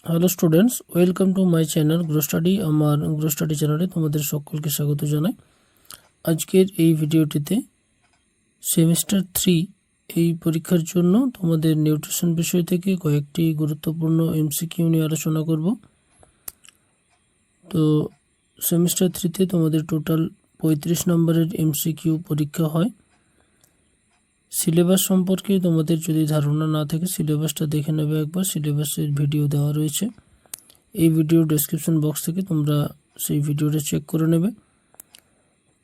Hello students, welcome to my channel grow study. আমার grow study চ্যানেলে তোমাদের সকলকে স্বাগত জানাই। আজকের এই ভিডিওটিতে সেমিস্টার 3 এই পরীক্ষার জন্য তোমাদের নিউট্রিশন বিষয় থেকে কয়েকটি গুরুত্বপূর্ণ এমসিকিউ নিয়ে আলোচনা করব। তো সেমিস্টার 3তে তোমাদের টোটাল 35 নম্বরের এমসিকিউ পরীক্ষা হয়। সিলেবাস সম্পর্কে তোমাদের যদি ধারণা না থাকে সিলেবাসটা দেখে নেবে একবার, সিলেবাসের ভিডিও দেওয়া রয়েছে। এই ভিডিও ডেসক্রিপশন বক্স থেকে তোমরা সেই ভিডিওটা চেক করে নেবে।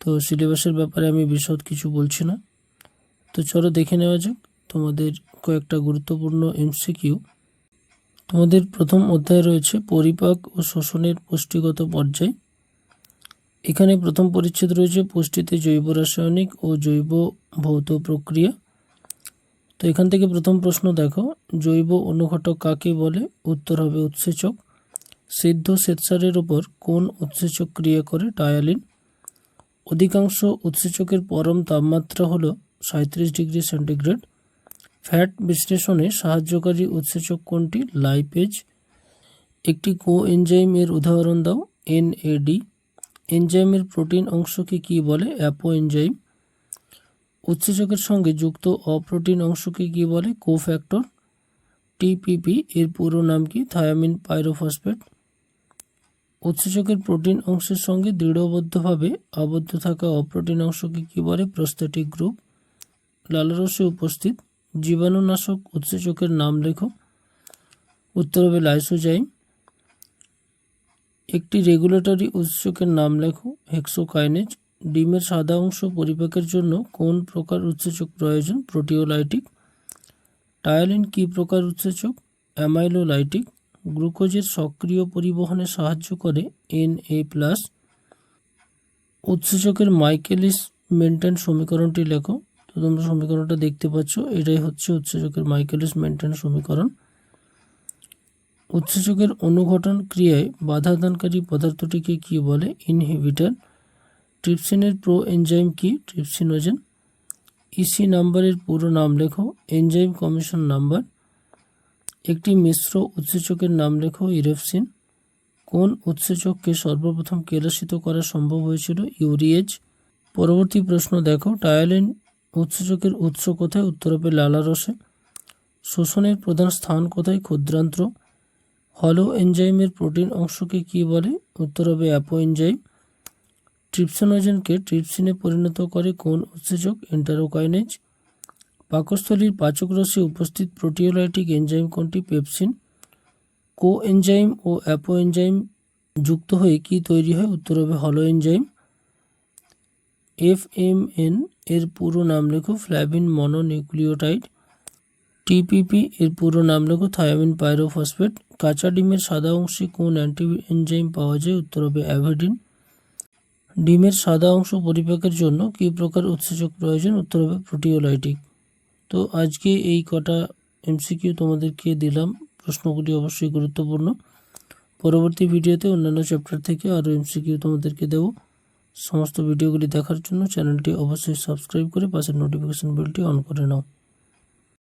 তো সিলেবাসের ব্যাপারে আমি বিশদ কিছু বলছি না, তো চলো দেখে নেওয়া যাক তোমাদের কয়েকটা গুরুত্বপূর্ণ এমসিকিউ। তোমাদের প্রথম অধ্যায় রয়েছে পরিপাক ও শোষণের পুষ্টিগত পর্যায়। এখানে প্রথম পরিচ্ছেদ রয়েছে পুষ্টিতে জৈব রাসায়নিক ও জৈব ভৌত প্রক্রিয়া। তো এখান থেকে প্রথম প্রশ্ন দেখো, জৈব অনুঘটক কাকে বলে? উত্তর হবে উৎসেচক। সিদ্ধ শ্বেতসারের উপর কোন উৎসেচক ক্রিয়া করে? টায়ালিন। অধিকাংশ উৎসেচকের পরম তাপমাত্রা হল 37 ডিগ্রি সেন্টিগ্রেড। ফ্যাট বিশ্লেষণে সাহায্যকারী উৎসেচক কোনটি? লাইপেজ। একটি কোএনজাইম এর উদাহরণ দাও। এনএডি। এনজাইমের প্রোটিন অংশকে কি বলে? অ্যাপোএনজাইম। উৎসেচকের সঙ্গে যুক্ত অপ্রোটিন অংশকে কি বলে? কোফ্যাক্টর। টিপিপি এর পুরো নাম কি? Thymine pyrophosphate. উৎসেচকের প্রোটিন অংশের সঙ্গে দৃঢ়বদ্ধভাবে আবদ্ধ থাকা অপ্রোটিন অংশকে কি বলে? Prosthetic group. লালারসে উপস্থিত জীবাণুনাশক উৎসেচকের নাম লেখো। উত্তর হবে লাইসোজাইম। একটি রেগুলেটরি উৎসেচকের নাম লেখো। হেক্সোকাইনেজ। ডিমের সাদা অংশ পরিপাকের জন্য কোন প্রকার উৎসেচক প্রয়োজন? প্রোটিওলাইটিক। টায়ালিন কি প্রকার উৎসেচক? অ্যামাইলোলাইটিক। গ্লুকোজের সক্রিয় পরিবহনে সাহায্য করে Na+। উৎসেচকের মাইকেলিস মেন্টেন সমীকরণটি লেখো। তো তোমরা সমীকরণটা দেখতে পাচ্ছ, এটাই হচ্ছে উৎসেচকের মাইকেলিস মেন্টেন সমীকরণ। উৎসেচকের অনুঘটন ক্রিয়ায় বাধাদানকারী পদার্থটিকে কি বলে? ইনহিবিটর। ট্রিপসিনের প্রো এনজাইম কি? ট্রিপসিনোজেন। ইসি নাম্বারের পুরো নাম লেখো। Enzyme commission number. একটি মিশ্র উৎসেচকের নাম লেখো। ইরেফসিন। কোন উৎসেচককে সর্বপ্রথম কেলাসিত করা সম্ভব হয়েছিল? ইউরিয়েজ। পরবর্তী প্রশ্ন দেখো, টায়ালিন উৎসেচকের উৎস কোথায়? উত্তর হবে লালারসে। শোষণের প্রধান স্থান কোথায়? ক্ষুদ্রান্ত্র। হলো এনজাইমের প্রোটিন অংশকে কি বলে? উত্তর হবে অ্যাপোএনজাইম। ট্রিপসিনোজেনকে ট্রিপসিনে পরিণত করে কোন উৎসেচক? এন্টারোকাইনেজ। পাকস্থলীর পাচকরসে উপস্থিত প্রোটিওলাইটিক এনজাইম কোনটি? পেপসিন। কোএনজাইম ও অ্যাপোএনজাইম যুক্ত হয়ে কি তৈরি হয়? উত্তর হবে হলো এনজাইম। এফএমএন এর পুরো নাম লেখো। Flavin mononucleotide. টিপিপি এর পুরো নাম লেখো। Thymine pyrophosphate. কাঁচা ডিমের সাদা অংশে কোন অ্যান্টি এনজাইম পাওয়া যায়? উত্তর হবে অ্যাভেডিন। ডিমের সাদা অংশ পরিপাকের জন্য কি প্রকার উৎসেচক প্রয়োজন? উত্তর হবে প্রোটিওলাইটিক। তো আজকে এই কটা এমসিকিউ তোমাদেরকে দিলাম, প্রশ্নগুলি অবশ্যই গুরুত্বপূর্ণ। পরবর্তী ভিডিওতে অন্যান্য চ্যাপ্টার থেকে আরও এমসিকিউ তোমাদেরকে দেব। সমস্ত ভিডিওগুলি দেখার জন্য চ্যানেলটি অবশ্যই সাবস্ক্রাইব করে পাশের নোটিফিকেশন বেলটি অন করে নাও।